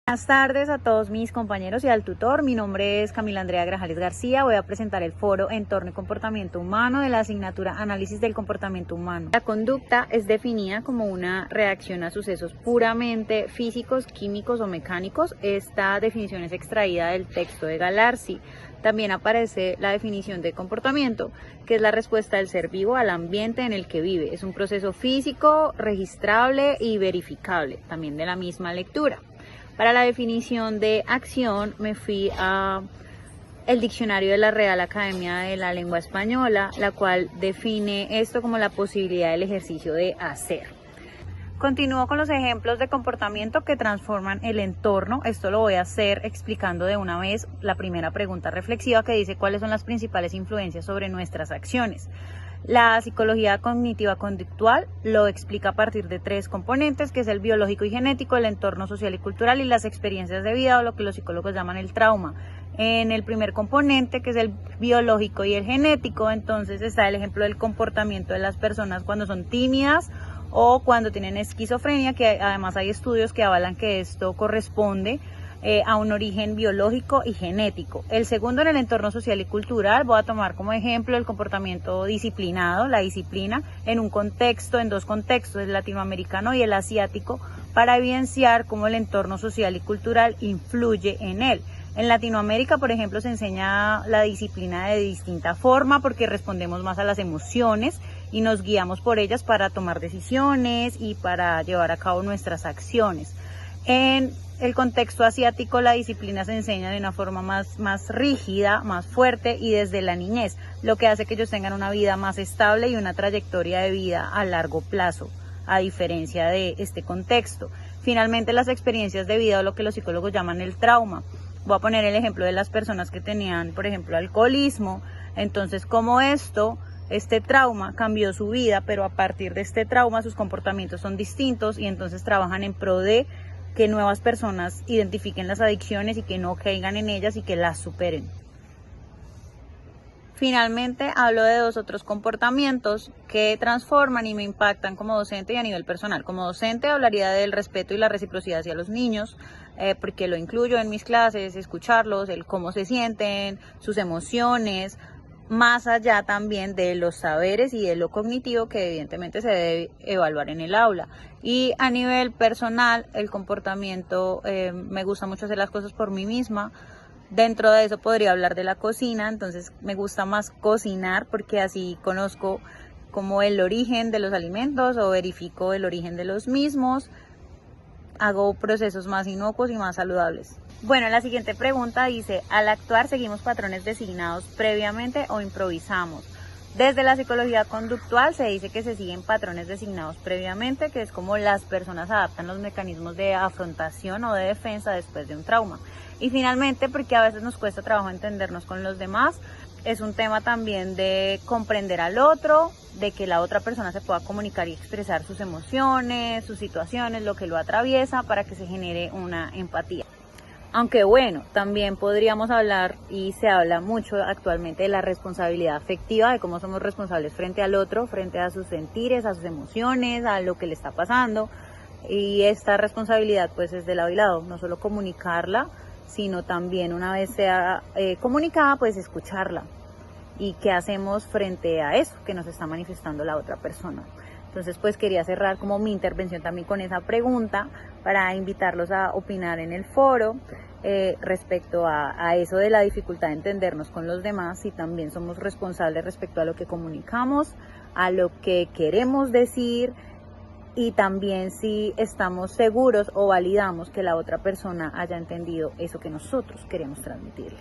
Buenas tardes a todos mis compañeros y al tutor. Mi nombre es Camila Andrea Grajales García. Voy a presentar el foro Entorno y Comportamiento Humano de la asignatura Análisis del Comportamiento Humano. La conducta es definida como una reacción a sucesos puramente físicos, químicos o mecánicos. Esta definición es extraída del texto de Galarzi. También aparece la definición de comportamiento, que es la respuesta del ser vivo al ambiente en el que vive. Es un proceso físico, registrable y verificable, también de la misma lectura. Para la definición de acción me fui a el diccionario de la Real Academia de la Lengua Española, la cual define esto como la posibilidad del ejercicio de hacer. Continúo con los ejemplos de comportamiento que transforman el entorno. Esto lo voy a hacer explicando de una vez la primera pregunta reflexiva que dice cuáles son las principales influencias sobre nuestras acciones. La psicología cognitiva conductual lo explica a partir de tres componentes, que es el biológico y genético, el entorno social y cultural y las experiencias de vida, o lo que los psicólogos llaman el trauma. En el primer componente, que es el biológico y el genético, entonces está el ejemplo del comportamiento de las personas cuando son tímidas o cuando tienen esquizofrenia, que además hay estudios que avalan que esto corresponde a un origen biológico y genético. El segundo, en el entorno social y cultural, voy a tomar como ejemplo el comportamiento disciplinado, la disciplina, en dos contextos, el latinoamericano y el asiático, para evidenciar cómo el entorno social y cultural influye en él. En Latinoamérica, por ejemplo, se enseña la disciplina de distinta forma porque respondemos más a las emociones y nos guiamos por ellas para tomar decisiones y para llevar a cabo nuestras acciones. En el contexto asiático, la disciplina se enseña de una forma más rígida, más fuerte y desde la niñez, lo que hace que ellos tengan una vida más estable y una trayectoria de vida a largo plazo, a diferencia de este contexto. Finalmente, las experiencias de vida, o lo que los psicólogos llaman el trauma. Voy a poner el ejemplo de las personas que tenían, por ejemplo, alcoholismo. Entonces, como este trauma cambió su vida, pero a partir de este trauma sus comportamientos son distintos y entonces trabajan en pro de que nuevas personas identifiquen las adicciones y que no caigan en ellas y que las superen. Finalmente, hablo de dos otros comportamientos que transforman y me impactan como docente y a nivel personal. Como docente hablaría del respeto y la reciprocidad hacia los niños, porque lo incluyo en mis clases, escucharlos, el cómo se sienten, sus emociones, más allá también de los saberes y de lo cognitivo que evidentemente se debe evaluar en el aula. Y a nivel personal, el comportamiento, me gusta mucho hacer las cosas por mí misma. Dentro de eso podría hablar de la cocina, entonces me gusta más cocinar porque así conozco como el origen de los alimentos o verifico el origen de los mismos. Hago procesos más inocuos y más saludables. Bueno, la siguiente pregunta dice, ¿al actuar seguimos patrones designados previamente o improvisamos? Desde la psicología conductual se dice que se siguen patrones designados previamente, que es como las personas adaptan los mecanismos de afrontación o de defensa después de un trauma. Y finalmente, porque a veces nos cuesta trabajo entendernos con los demás, es un tema también de comprender al otro, de que la otra persona se pueda comunicar y expresar sus emociones, sus situaciones, lo que lo atraviesa para que se genere una empatía. Aunque bueno, también podríamos hablar y se habla mucho actualmente de la responsabilidad afectiva, de cómo somos responsables frente al otro, frente a sus sentires, a sus emociones, a lo que le está pasando. Y esta responsabilidad pues es de lado y lado, no solo comunicarla, sino también una vez sea comunicada, pues escucharla. ¿Y qué hacemos frente a eso que nos está manifestando la otra persona? Entonces, pues quería cerrar como mi intervención también con esa pregunta para invitarlos a opinar en el foro respecto a eso de la dificultad de entendernos con los demás, si también somos responsables respecto a lo que comunicamos, a lo que queremos decir y también si estamos seguros o validamos que la otra persona haya entendido eso que nosotros queremos transmitirle.